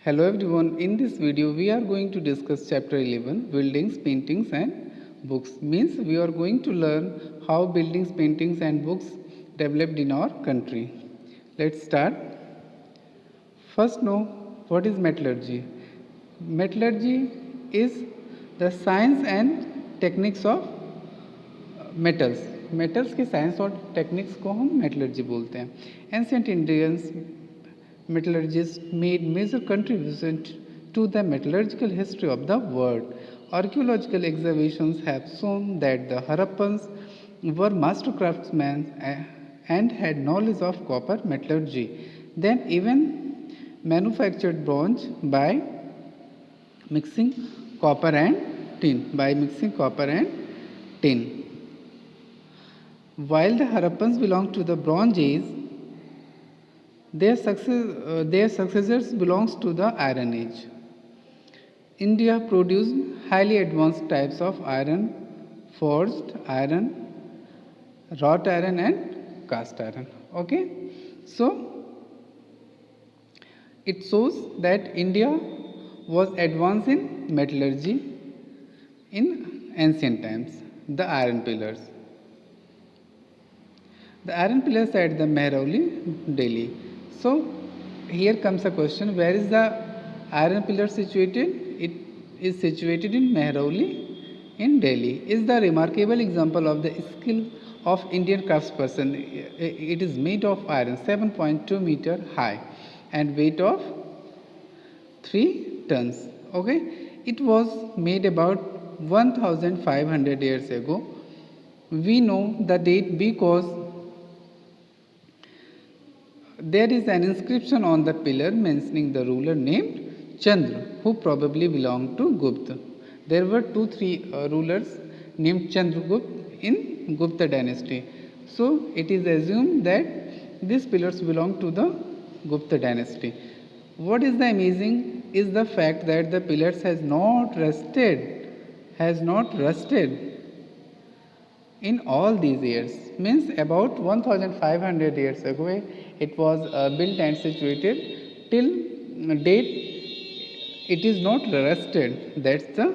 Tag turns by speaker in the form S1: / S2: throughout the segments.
S1: Hello everyone, in this video we are going to discuss chapter 11 buildings, paintings and books. Means we are going to learn how buildings, paintings and books developed in our country. Let's start. First know what is metallurgy. Metallurgy is the science and techniques of metals के science और techniques को हम metallurgy बोलते हैं. Ancient Indians metallurgists made major contributions to the metallurgical history of the world. Archaeological excavations have shown that the Harappans were master craftsmen and had knowledge of copper metallurgy. Then even manufactured bronze by mixing copper and tin. While the Harappans belonged to the Bronze Age, their successors belongs to the Iron Age. India produced highly advanced types of iron, forged iron, wrought iron and cast iron. Okay, so it shows that India was advanced in metallurgy in ancient times. The iron pillars. The iron pillars at the Mehrauli, Delhi. So here comes a question: where is the iron pillar situated? It is situated in Mehrauli in Delhi. Is the remarkable example of the skill of Indian craftsperson. It is made of iron, 7.2 meter high, and weight of 3 tons. Okay, it was made about 1500 years ago. We know the date because there is an inscription on the pillar mentioning the ruler named Chandra, who probably belonged to Gupta. There were 2-3 rulers named Chandragupta in Gupta dynasty. So it is assumed that these pillars belong to the Gupta dynasty. What is the amazing is the fact that the pillars has not rusted in all these years. Means about 1500 years ago it was built and situated till date. It is not rusted. That's the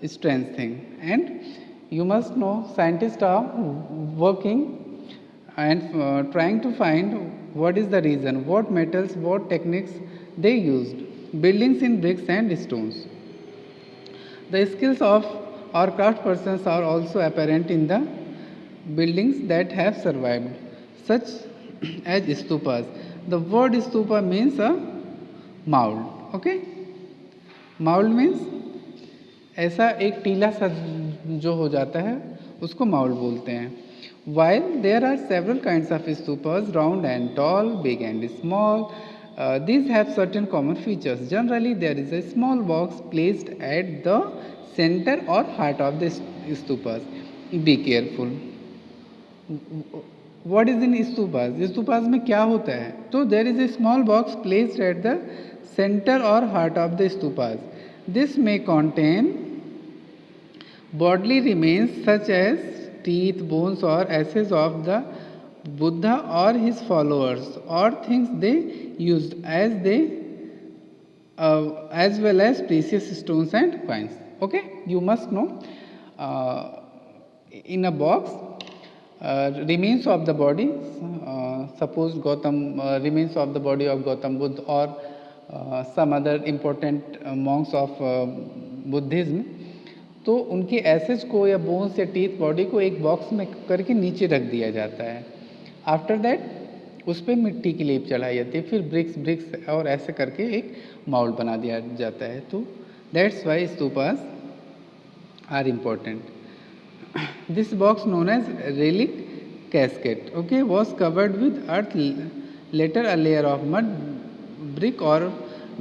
S1: strange thing. And you must know scientists are working and trying to find what is the reason, what metals, what techniques they used. Buildings in bricks and stones. The skills of our craft persons are also apparent in the buildings that have survived, such as stupas. The word stupa means a mound. Okay, mound means ऐसा एक टीला सा जो हो जाता है उसको mound बोलते हैं. While there are several kinds of stupas, round and tall, big and small, these have certain common features. Generally, there is a small box placed at the center or heart of the stupas. Be careful. What is in stupas? Stupas में क्या होता है? तो there is a small box placed at the center or heart of the stupas. This may contain bodily remains such as teeth, bones or ashes of the Buddha or his followers, or things they used as well as precious stones and coins. Okay, you must know in a box remains of the body. Suppose remains of the body of Gautam Buddha or some other important monks of Buddhism. तो उनके essays को या bones या teeth body को एक box में करके नीचे रख दिया जाता है. आफ्टर दैट उस पर मिट्टी की लेप चढ़ाई जाती है, फिर ब्रिक्स और ऐसे करके एक माउल्ड बना दिया जाता है. तो that's why stupas are important. This box known as relic casket, okay, was covered with earth. Later a layer of mud brick or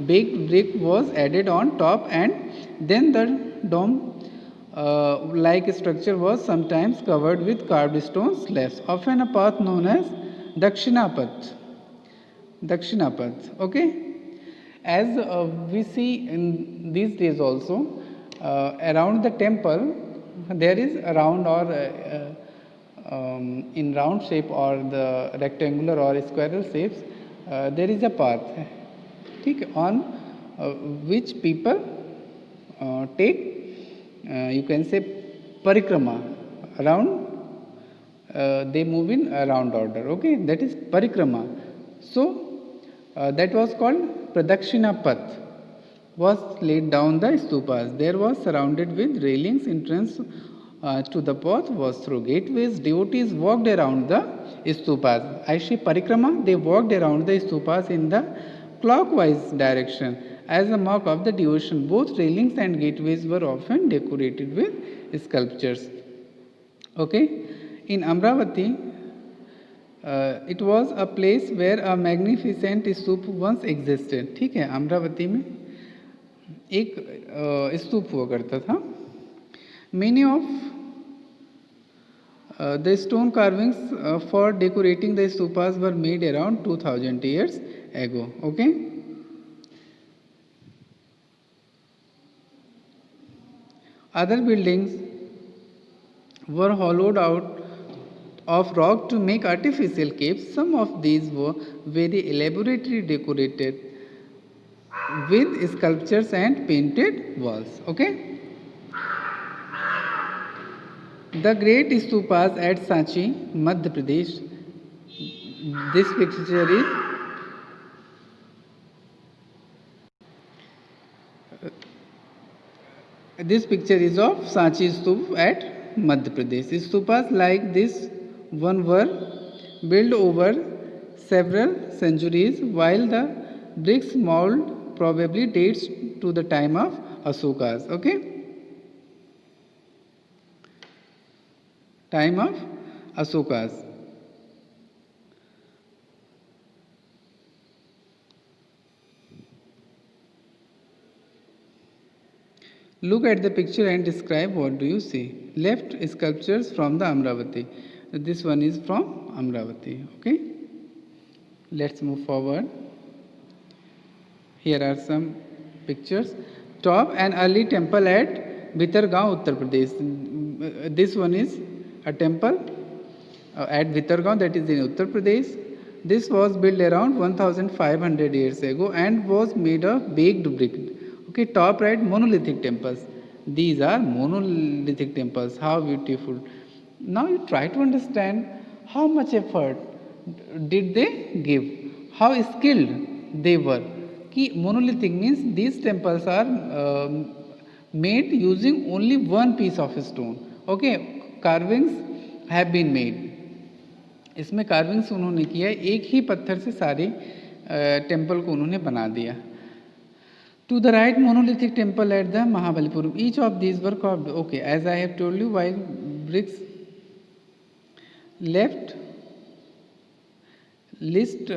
S1: baked brick was added on top, and then the dome like structure was sometimes covered with carved stone slabs, often a path known as Dakshinapath. Okay, as we see in these days also around the temple there is a round or in round shape or the rectangular or square shapes there is a path. ठीक, on which people take, you can say, parikrama around. They move in a round order. Okay, that is parikrama. So that was called pradakshina path, was laid down the stupas. There was surrounded with railings. Entrance to the path was through gateways. Devotees walked around the stupas. I say parikrama, they walked around the stupas in the clockwise direction as a mark of the devotion. Both railings and gateways were often decorated with sculptures. Okay, in Amravati, it was a place where a magnificent stupa once existed. ठीक है, अमरावती में एक स्तूप हुआ करता था. Many of the stone carvings for decorating the stupas were made around 2000 years ago. Okay. Other buildings were hollowed out of rock to make artificial caves. Some of these were very elaborately decorated with sculptures and painted walls. Okay. The great stupas at Sanchi, Madhya Pradesh. This picture is of Sanchi Stupa at Madhya Pradesh. Stupas like this one were built over several centuries, while the bricks mold probably dates to the time of Ashokas. Okay, time of Ashokas. Look at the picture and describe what do you see. Left sculptures from the Amravati. This one is from Amravati. Okay. Let's move forward. Here are some pictures. Top, an early temple at Bhitargaon, Uttar Pradesh. This one is a temple at Bhitargaon, that is in Uttar Pradesh. This was built around 1500 years ago and was made of baked brick. Okay, top right, monolithic temples. These are monolithic temples. How beautiful. Now you try to understand how much effort did they give, how skilled they were. Ki monolithic means these temples are made using only one piece of stone. Okay, carvings have been made. इसमें carvings उन्होंने किया, एक ही पत्थर से सारे temple को उन्होंने बना दिया. To the right, monolithic temple at the Mahabalipuram. Each of these were carved. Okay, as I have told you, while bricks. Left, list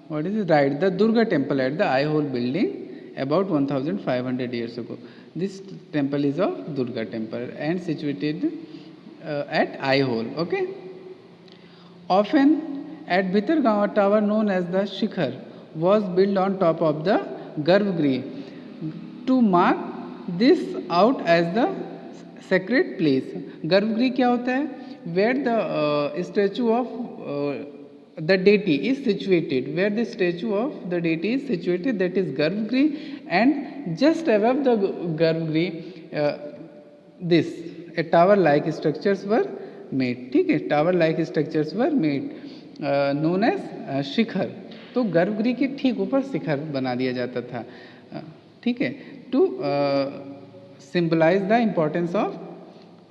S1: what is it? Right, the Durga temple at the Aihole building about 1500 years ago. This temple is of Durga temple and situated at Aihole. Okay. Often at Bhitargaon, a tower known as the Shikhar was built on top of the Garbhagriha to mark this out as the sacred place. Garbhagriha क्या होता है? Where the statue of the deity is situated. Where the statue of the deity is situated, that is Garbhagriha, and just above the Garbhagriha, this a tower-like structures were made. ठीक है, tower-like structures were made, known as शिखर. तो गर्भगृह के ठीक ऊपर शिखर बना दिया जाता था. ठीक है, to symbolize the importance of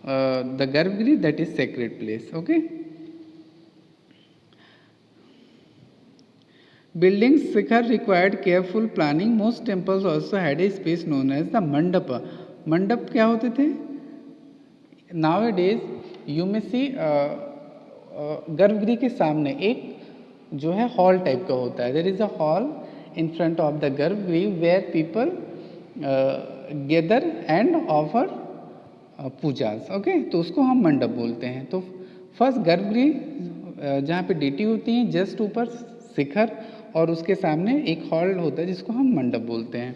S1: the Garbhagriha, that is sacred place. Okay. Building Shikhar required careful planning. Most temples also had a space known as the Mandapa. Mandap क्या होते थे? Nowadays you may see गर्भगृह के सामने एक जो है hall type का होता है. There is a hall in front of the गर्भगृह where people gather and offer Pooja's. Okay, तो उसको हम मंडप बोलते हैं. तो फर्स्ट गर्भगृह जहाँ पे डेटी होती हैं, जस्ट ऊपर शिखर और उसके सामने एक हॉल होता है जिसको हम मंडप बोलते हैं.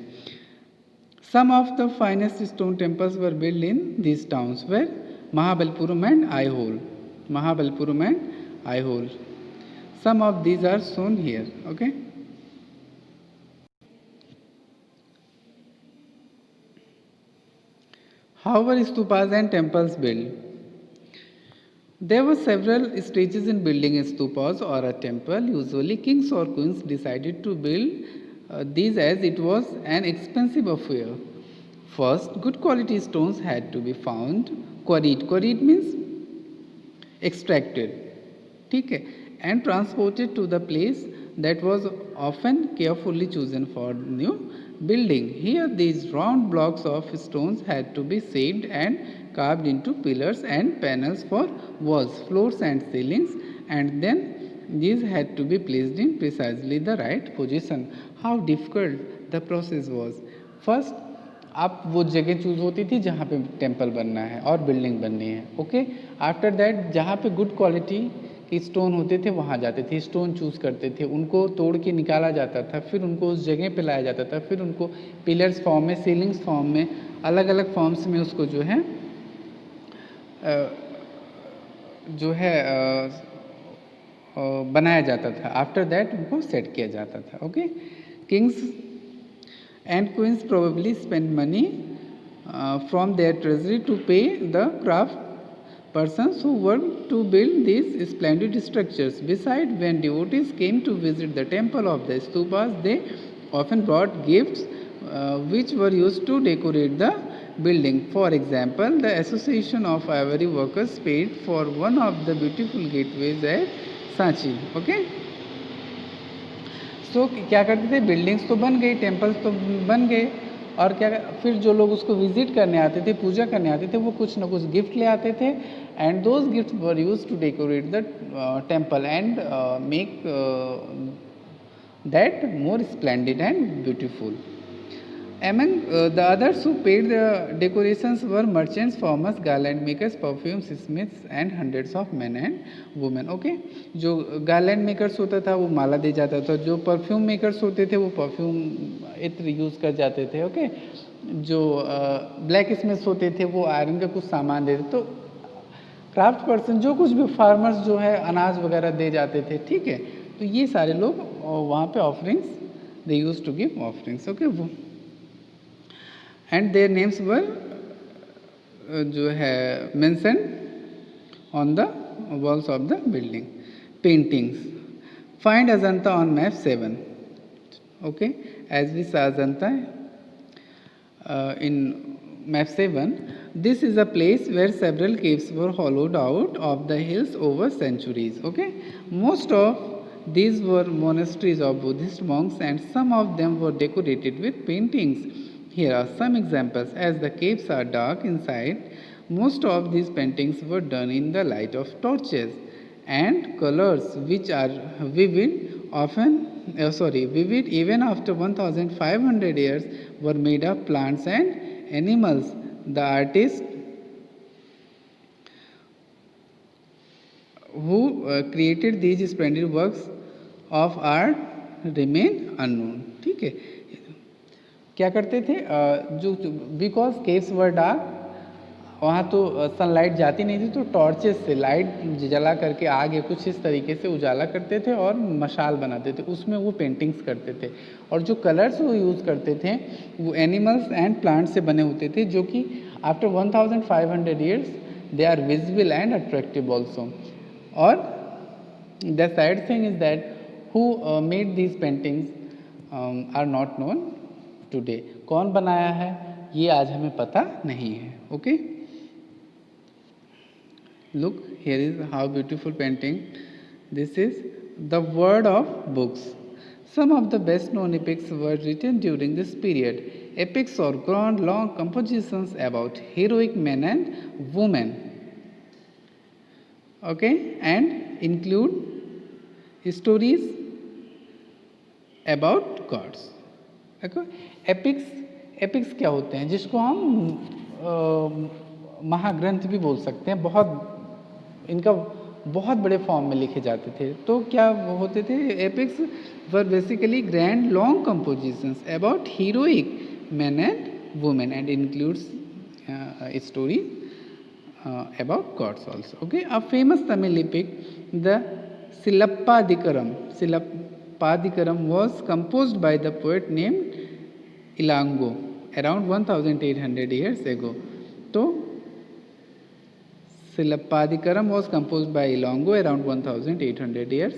S1: Some of the finest stone temples were built in these towns where Mahabalipuram and Aihole. Mahabalipuram and Aihole. Some of these are shown here. Okay. How were stupas and temples built? There were several stages in building a stupas or a temple. Usually, kings or queens decided to build these as it was an expensive affair. First, good quality stones had to be found. Quarried. Quarried means extracted. ठीक है, and transported to the place that was often carefully chosen for new building. Here, these round blocks of stones had to be shaped and carved into pillars and panels for walls, floors, and ceilings, and then these had to be placed in precisely the right position. How difficult the process was. First, आप वो जगह choose होती थी जहाँ पे temple बनना है और बिल्डिंग बननी है. ओके, आफ्टर दैट जहाँ पे गुड क्वालिटी के स्टोन होते थे वहाँ जाते थे, स्टोन चूज़ करते थे, उनको तोड़ के निकाला जाता था, फिर उनको उस जगह पे लाया जाता था, फिर उनको पिलर्स फॉर्म में, सीलिंग्स फॉर्म में, अलग अलग फॉर्म्स में उसको जो है बनाया जाता था. आफ्टर दैट उनको सेट किया जाता था. Okay, Kings and queens probably spent money from their treasury to pay the craft persons who worked to build these splendid structures. Besides, when devotees came to visit the temple of the stupas, they often brought gifts which were used to decorate the building. For example, the Association of Ivory Workers paid for one of the beautiful gateways at Sanchi. Okay? तो क्या करते थे, buildings तो बन गई, temples तो बन गए, और क्या फिर जो लोग उसको विजिट करने आते थे, पूजा करने आते थे, वो कुछ ना कुछ गिफ्ट ले आते थे, and those gift were used to decorate the temple and make that more splendid and beautiful. Among the others who paid the decorations were merchants, farmers, garland makers, perfumes, smiths and hundreds of men and women. Okay, जो garland makers होता था वो माला दे जाता था, जो perfume makers होते थे वो परफ्यूम इत्र यूज़ कर जाते थे. ओके, जो ब्लैक स्मिथ्स होते थे वो आयरन का कुछ सामान देते. तो क्राफ्ट पर्सन जो कुछ भी, फार्मर्स जो है अनाज वगैरह दे जाते थे. ठीक है, तो ये सारे लोग वहाँ पे offerings, they used to give offerings. Okay, वो and their names were जो है mentioned on the walls of the building. Paintings. Find Ajanta on map 7. Okay, as we saw Ajanta in map 7, this is a place where several caves were hollowed out of the hills over centuries. Okay, most of these were monasteries of Buddhist monks and some of them were decorated with paintings. Here are some examples. As the caves are dark inside, most of these paintings were done in the light of torches, and colors which are vivid even after 1500 years were made of plants and animals. The artists who created these splendid works of art remain unknown. ठीक है, क्या करते थे, जो because caves were dark, वहाँ तो sunlight जाती नहीं थी, तो टॉर्चेस से लाइट जला करके आगे कुछ इस तरीके से उजाला करते थे और मशाल बनाते थे, उसमें वो पेंटिंग्स करते थे. और जो कलर्स वो यूज़ करते थे वो एनिमल्स एंड प्लांट्स से बने होते थे, जो कि after 1500 years they are visible and attractive also. और the sad thing is that who made these paintings are not known today. कौन बनाया है ये आज हमें पता नहीं है. Okay, look, here is how beautiful painting. This is the word of books. Some of the best known epics were written during this period. Epics are grand, long compositions about heroic men and women. Okay, and include stories about gods. Epics क्या होते हैं, जिसको हम महाग्रंथ भी बोल सकते हैं. इनका बहुत बड़े फॉर्म में लिखे जाते थे. तो क्या वो होते थे, epics were basically grand long compositions about heroic man and women and includes story about gods also. Okay, a famous Tamil epic, the Silappadigaram. Silappadigaram was composed by the poet named Ilango around 1800 years ago. तो Silappadikaram was composed by Ilongo around 1800 years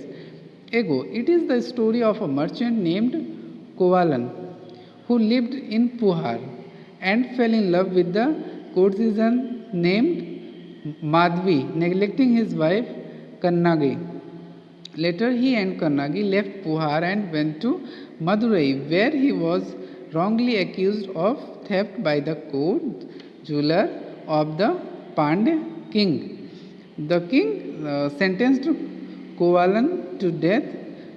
S1: ago. It is the story of a merchant named Kovalan who lived in Puhar and fell in love with the courtesan named Madhvi, neglecting his wife Kannagi. Later, he and Kannagi left Puhar and went to Madurai, where he was wrongly accused of theft by the court jeweler of the Pandya king. The king sentenced Kovalan to death.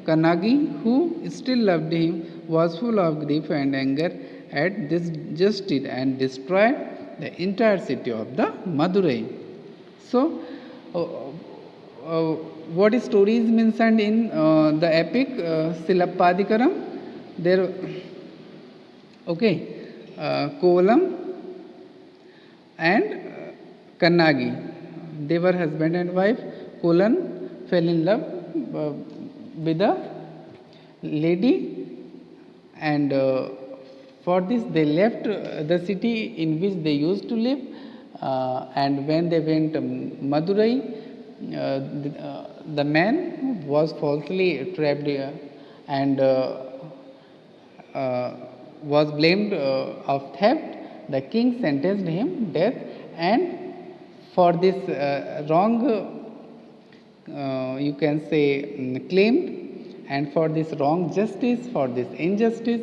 S1: Kannagi, who still loved him, was full of grief and anger at this justice and destroyed the entire city of the Madurai. So, what story is mentioned in the epic Silappadikaram? There, Kovalam and Kannagi. They were husband and wife. Kovalan fell in love with a lady, and for this they left the city in which they used to live, and when they went Madurai, the man was falsely trapped and was blamed of theft. The king sentenced him death, and for this wrong, you can say, claimed, and for this wrong justice, for this injustice,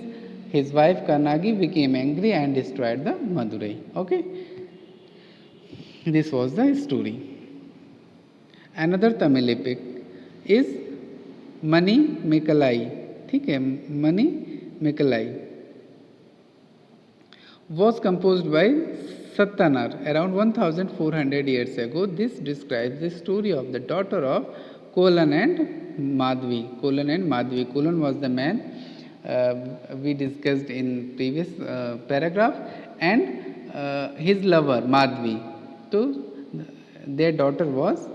S1: his wife Kannagi became angry and destroyed the Madurai. Okay, this was the story. Another Tamil epic is Mani Mekalai. ठीक है, Mani Mekalai was composed by Sattanar around 1400 years ago. This describes the story of the daughter of Kolan and Madhvi. Kolan was the man we discussed in previous paragraph, and his lover Madhvi. So their daughter was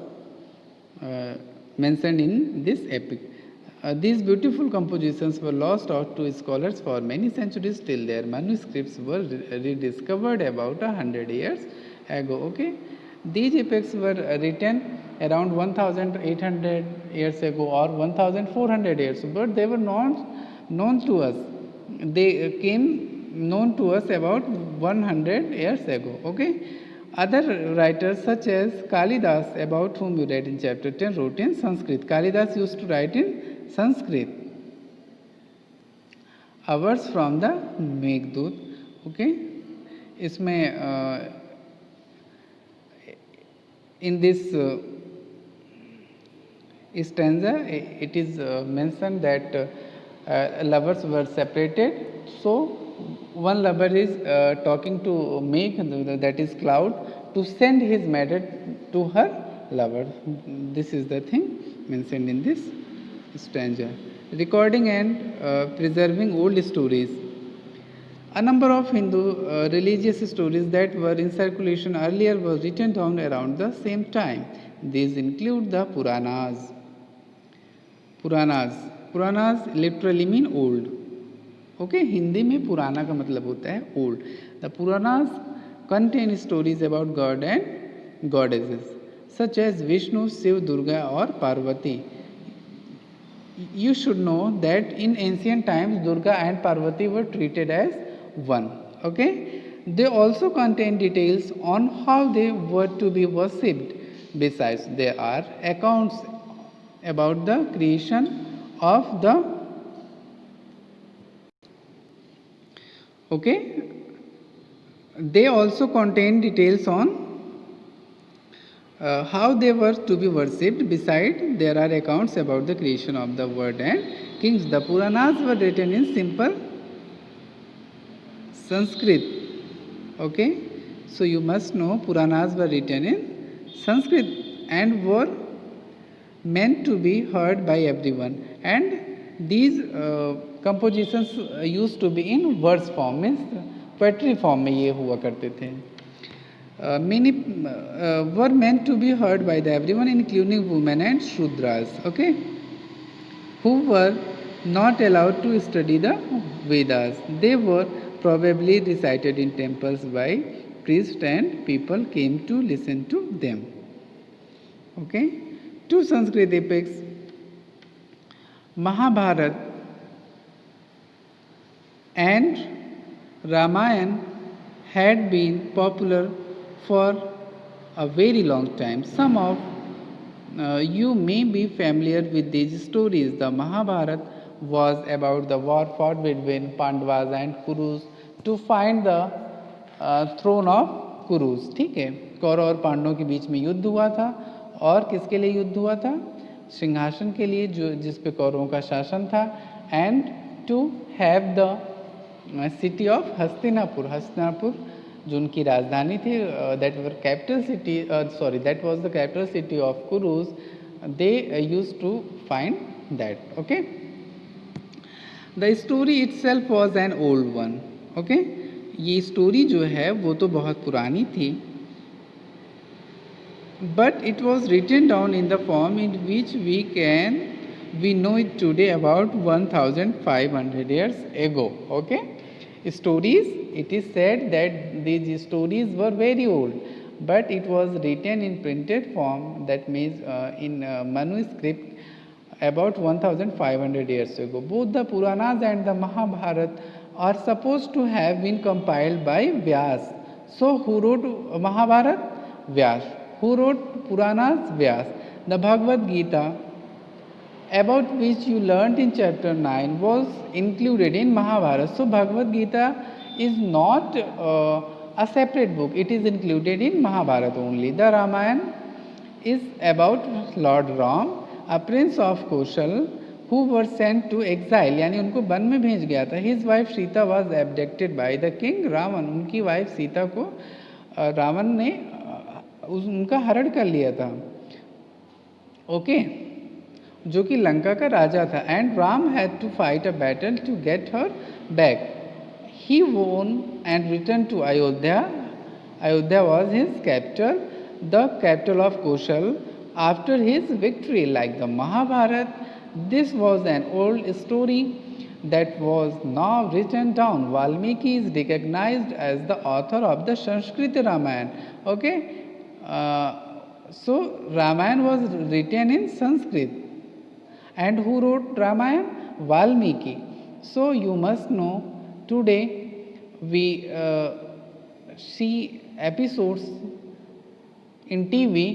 S1: mentioned in this epic. These beautiful compositions were lost out to scholars for many centuries till their manuscripts were rediscovered about 100 years ago. Okay, these epics were written around 1800 years ago or 1400 years, but they were not known to us. They came known to us about 100 years ago. Okay. Other writers such as Kalidas, about whom we read in chapter 10, wrote in Sanskrit. Kalidas used to write in Sanskrit. A verse from the Meghdut. Okay, इसमें in this stanza it is mentioned that lovers were separated. So one lover is talking to Megh, that is cloud, to send his matter to her lover. This is the thing mentioned in this stanza. Recording and preserving old stories. A number of Hindu religious stories that were in circulation earlier were written down around the same time. These include the Puranas. Puranas literally mean old. Okay, Hindi में पुराना का मतलब होता है old. The Puranas contain stories about God and goddesses such as Vishnu, Shiv, Durga or Parvati. You should know that in ancient times Durga and Parvati were treated as one. Okay, they also contain details on how they were to be worshipped. Besides, there are accounts about the creation of the they also contain details on how they were to be worshipped. Besides, there are accounts about the creation of the world and kings. The Puranas were written in simple Sanskrit. Okay, so you must know Puranas were written in Sanskrit and were meant to be heard by everyone. And these compositions used to be in verse form, means poetry form में ये हुआ करते थे. Many were meant to be heard by everyone, including women and Shudras, okay, who were not allowed to study the Vedas. They were probably recited in temples by priests and people came to listen to them. Okay, two Sanskrit epics, Mahabharata and Ramayana, had been popular for a very long time. Some of you may be familiar with these stories. The Mahabharata was about the war fought between Pandavas and Kurus to find the throne of कुरुस. ठीक है, कौरव और पांडवों के बीच में युद्ध हुआ था. और किसके लिए युद्ध हुआ था? सिंहासन के लिए, जो जिस पे कौरवों का शासन था. And to have the city of Hastinapur. Hastinapur जो उनकी राजधानी थी, that were capital city, sorry, that was the capital city of Kurus. They used to find that. Okay, the story itself was an old one. Okay, ये story जो है वो तो बहुत पुरानी थी, but it was written down in the form in which we know it today about 1500 years ago. Okay, stories, it is said that these stories were very old, but it was written in printed form, that means in manuscript, about 1500 years ago. Both the Puranas and the Mahabharata are supposed to have been compiled by Vyas. So who wrote Mahabharata? Vyas. Who wrote Puranas? Vyas. The Bhagavad Gita, about which you learnt in chapter 9, was included in Mahabharata. So Bhagavad Gita is not a separate book. It is included in Mahabharata only. The Ramayana is about Lord Ram, a prince of Koshal, who were sent to exile, यानी उनको one में भेज गया था. His wife Sita was abducted by the king Ravan. उनकी wife Sita को रावण ने उनका हरण कर लिया था. ओके, जो कि लंका का राजा था. And Ram had to fight a battle to get her back. He won and return to Ayodhya. Ayodhya was his capital, the capital of Kaushal, after his victory. Like the Mahabharata, this was an old story that was now written down. Valmiki is recognized as the author of the Sanskrit Ramayana. Okay, so Ramayana was written in Sanskrit. And who wrote Ramayana? Valmiki. So you must know, today we see episodes in TV,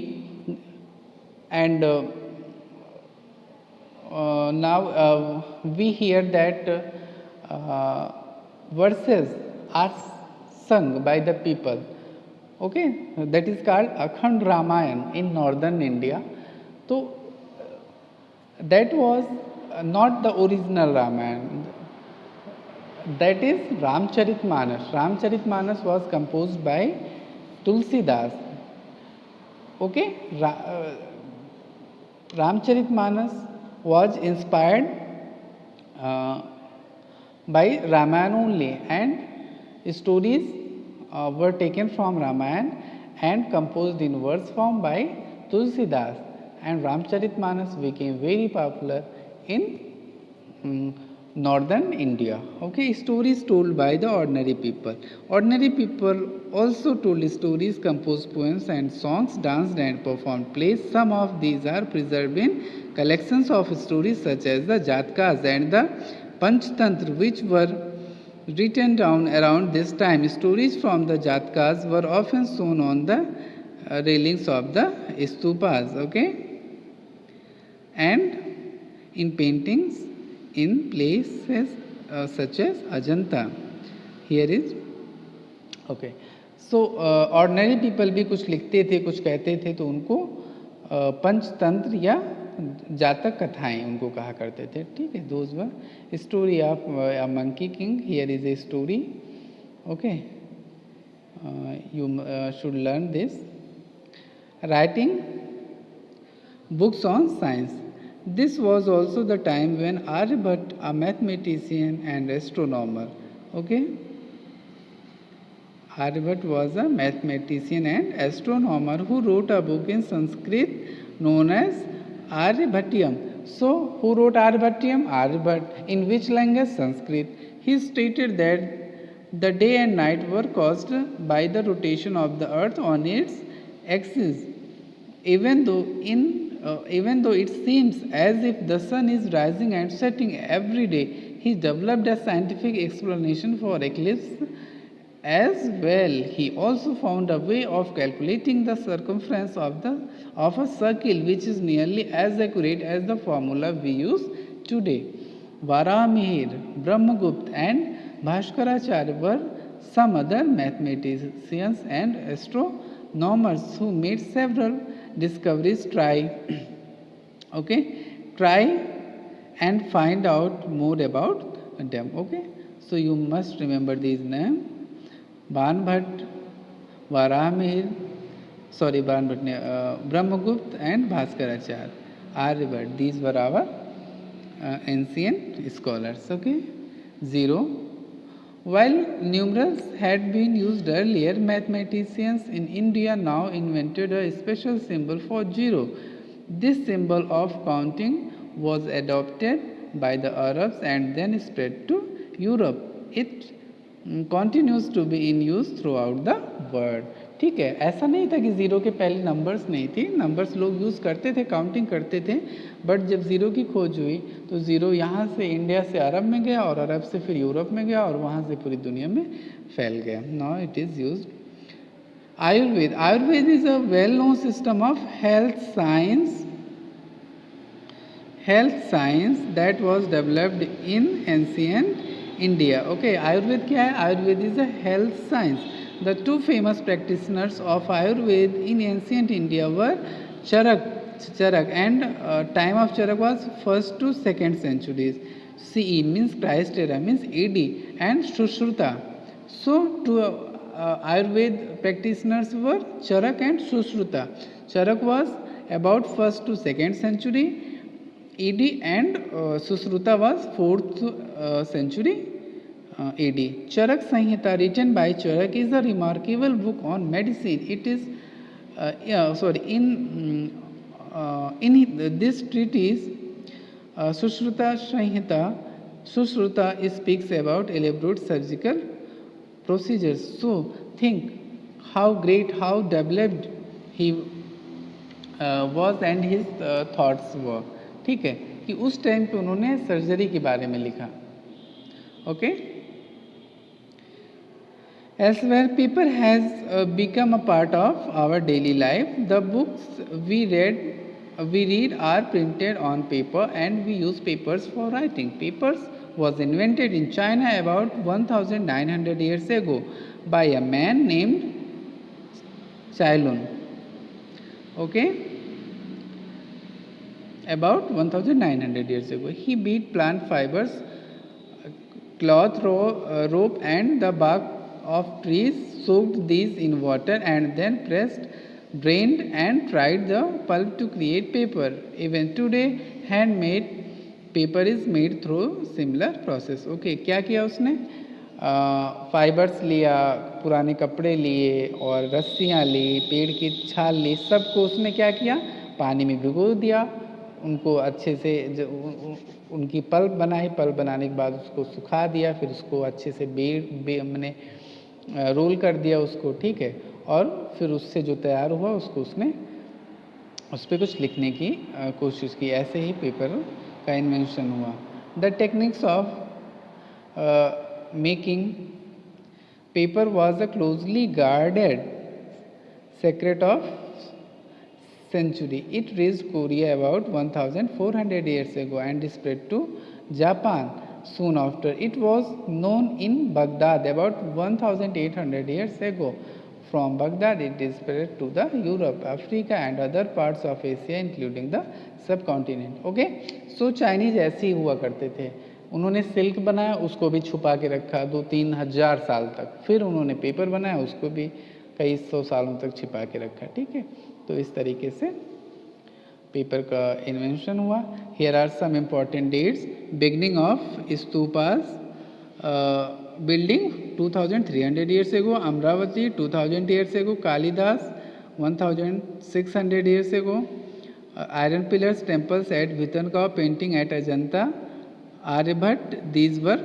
S1: and now we hear that verses are sung by the people. Okay, that is called Akhand Ramayana in northern India. So that was not the original Ramayana. That is Ramcharitmanas. Ramcharitmanas was composed by Tulsidas. Okay, Ramcharitmanas was inspired by Ramayana only, and stories were taken from Ramayana and composed in verse form by Tulsidas. And Ramcharitmanas became very popular in northern India. Okay, stories told by the ordinary people. Ordinary people also told stories, composed poems and songs, danced and performed plays. Some of these are preserved in collections of stories such as the Jatkas and the Panchtantra, which were written down around this time. Stories from the Jatkas were often shown on the railings of the stupas. Okay, and in paintings in places such as Ajanta. Here is okay. So ordinary people भी कुछ लिखते थे, कुछ कहते थे, तो उनको पंचतंत्र या जातक कथाएं उनको कहा करते थे. ठीक है, those were story of a monkey king. Here is a story. Okay, you should learn this. Writing books on science. This was also the time when Aryabhatta, a mathematician and astronomer, okay, Aryabhatta was a mathematician and astronomer who wrote a book in Sanskrit known as Aryabhatyam. So, who wrote Aryabhatyam? Aryabhatta. In which language? Sanskrit. He stated that The day and night were caused by the rotation of the earth on its axis. Even though it seems as if the sun is rising and setting every day, he developed a scientific explanation for eclipse as well. He also found a way of calculating the circumference of a circle, which is nearly as accurate as the formula we use today. Varamihir, Brahmagupta, and Bhaskaracharya were some other mathematicians and astronomers who made several discoveries. Try and find out more about them. Okay, so you must remember these names: Banbhat, Varamihir, Brahmagupta and Bhaskaracharya, Aryabhat. These were our ancient scholars. Okay, 0. While numerals had been used earlier, mathematicians in India now invented a special symbol for 0. This symbol of counting was adopted by the Arabs and then spread to Europe. It continues to be in use throughout the world. ठीक है, ऐसा नहीं था कि zero के पहले numbers नहीं थी, नंबर्स लोग यूज़ करते थे, काउंटिंग करते थे, बट जब ज़ीरो की खोज हुई तो ज़ीरो यहाँ से इंडिया से अरब में गया और अरब से फिर यूरोप में गया और वहाँ से पूरी दुनिया में फैल गया. Now it is used. Ayurveda is a well known system of health science that was developed in ancient India. Okay, Ayurveda क्या है? Ayurveda is a health science. The two famous practitioners of Ayurveda in ancient India were Charak, and time of Charak was 1st to 2nd centuries. CE means Christ era means AD, and Sushruta. So two Ayurveda practitioners were Charak and Sushruta. Charak was about 1st to 2nd century AD and Sushruta was 4th century AD. Charak Samhita, written by Charak, is a remarkable book on medicine. It is in this treatise, Sushruta speaks about elaborate surgical procedures. So think how great, how developed he was and his thoughts were. ठीक है, कि उस time पे उन्होंने surgery के बारे में लिखा. Okay. Elsewhere, paper has become a part of our daily life. The books we read are printed on paper, and we use papers for writing. Papers was invented in China about 1900 years ago by a man named Cai Lun. Okay. About 1900 years ago, he beat plant fibers, cloth, rope, and the bark of trees, soaked these in water, and then pressed, drained, and dried the pulp to create paper. Even today, handmade paper is made through similar process. Okay, क्या किया उसने? Fibres लिया, पुराने कपड़े लिए और रस्सियाँ ली, पेड़ की छाल ली, सबको उसने क्या किया? पानी में भिगो दिया, उनको अच्छे से उनकी पल्प बनाई, पल्प बनाने के बाद उसको सुखा दिया, फिर उसको अच्छे से मैंने रोल कर दिया उसको. ठीक है, और फिर उससे जो तैयार हुआ उसको उसने उस पर कुछ लिखने की कोशिश की. ऐसे ही पेपर का इन्वेंशन हुआ. The techniques of making paper was a closely guarded secret of century. It reached Korea about 1400 years ago and spread to Japan soon after. It was known in Baghdad about 1800 years ago. From Baghdad, it is spread to the Europe, Africa, and other parts of Asia, including the subcontinent. Okay, so Chinese ऐसे ही हुआ करते थे. उन्होंने silk बनाया, उसको भी छुपा के रखा 2-3 हज़ार साल तक. फिर उन्होंने पेपर बनाया, उसको भी कई 100 सालों तक छिपा के रखा. ठीक है, तो इस तरीके से पेपर का इन्वेंशन हुआ. Here are some important dates. Beginning of stupas building 2300 years ago, Amravati 2000 years ago, Kalidas 1600 years ago, iron pillars, temples at Bhitanka, painting at Ajanta, Aryabhat, these were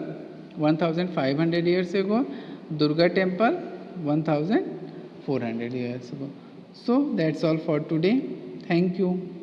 S1: 1500 years ago, Durga temple 1400 years ago. So that's all for today. Thank you.